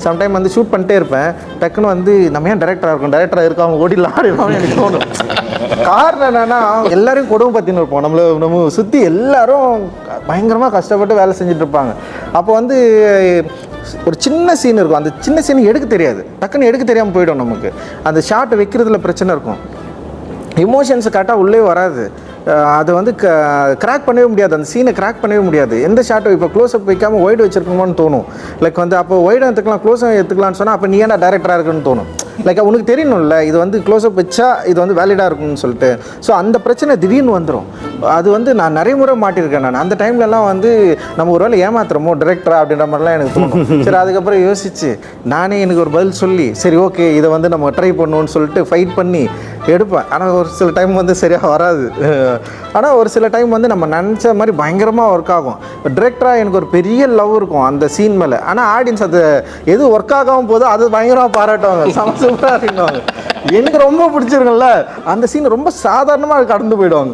Sometime வந்து shoot பண்ணிட்டே இருப்பேன், டக்குன்னு வந்து நம்ம ஏன் டேரக்டராக இருக்காங்க ஓடிலாம் ஆடிடலாம் எனக்கு தோணும். காரணம் என்னன்னா எல்லாரையும் கொடுமை பற்றின்னு இருப்போம், நம்ம சுற்றி எல்லாரும் பயங்கரமாக கஷ்டப்பட்டு வேலை செஞ்சுட்டு இருப்பாங்க. அப்போ வந்து ஒரு சின்ன சீன் இருக்கும், அந்த சின்ன சீன் எடுக்க தெரியாது, டக்குன்னு எடுக்க தெரியாமல் போயிடும். நமக்கு அந்த ஷார்ட் வைக்கிறதுல பிரச்சனை இருக்கும், எமோஷன்ஸை கரெக்டாக உள்ளே வராது, அதை வந்து கிராக் பண்ணவே முடியாது, அந்த சீனை கிராக் பண்ணவே முடியாது. எந்த ஷார்ட்டை இப்போ க்ளோஸ்அப் வைக்காமல் ஒய்டு வச்சிருக்கணுமோன்னு தோணும். லைக் வந்து அப்போ ஒய்டு எடுத்துக்கலாம் க்ளோஸ்அப் எடுத்துக்கலாம்னு சொன்னால் அப்போ நீ ஏன்டா டேரக்டராக இருக்குன்னு தோணும். லைக் உனக்கு தெரியணும்ல இது வந்து க்ளோஸ்அப் வச்சா இது வந்து வேலிடாக இருக்கும்னு சொல்லிட்டு. ஸோ அந்த பிரச்சனை திடீர்னு வந்துடும். அது வந்து நான் நிறைய முறை மாட்டியிருக்கேன். நான் அந்த டைம்லலாம் வந்து நம்ம ஒரு வேளை ஏமாத்துறோமோ டேரக்டரா அப்படின்ற மாதிரிலாம் எனக்கு தோணும். சரி, அதுக்கப்புறம் யோசிச்சு நானே எனக்கு ஒரு பதில் சொல்லி சரி ஓகே இதை வந்து நம்ம ட்ரை பண்ணுவோன்னு சொல்லிட்டு ஃபைட் பண்ணி எடுப்பேன். ஆனால் ஒரு சில டைம் வந்து சரியாக வராது. ஆனால் ஒரு சில டைம் வந்து நம்ம நினச்ச மாதிரி பயங்கரமாக ஒர்க் ஆகும். டிரெக்டராக எனக்கு ஒரு பெரிய லவ் இருக்கும் அந்த சீன் மேலே. ஆனால் ஆடியன்ஸ் அது எது ஒர்க் ஆகாமல் போதோ அது பயங்கரமாக பாராட்டுவாங்க, சூப்பராக இருக்குவாங்க. எனக்கு ரொம்ப பிடிச்சிருக்குல்ல அந்த சீன் ரொம்ப சாதாரணமாக கடந்து போயிடுவாங்க.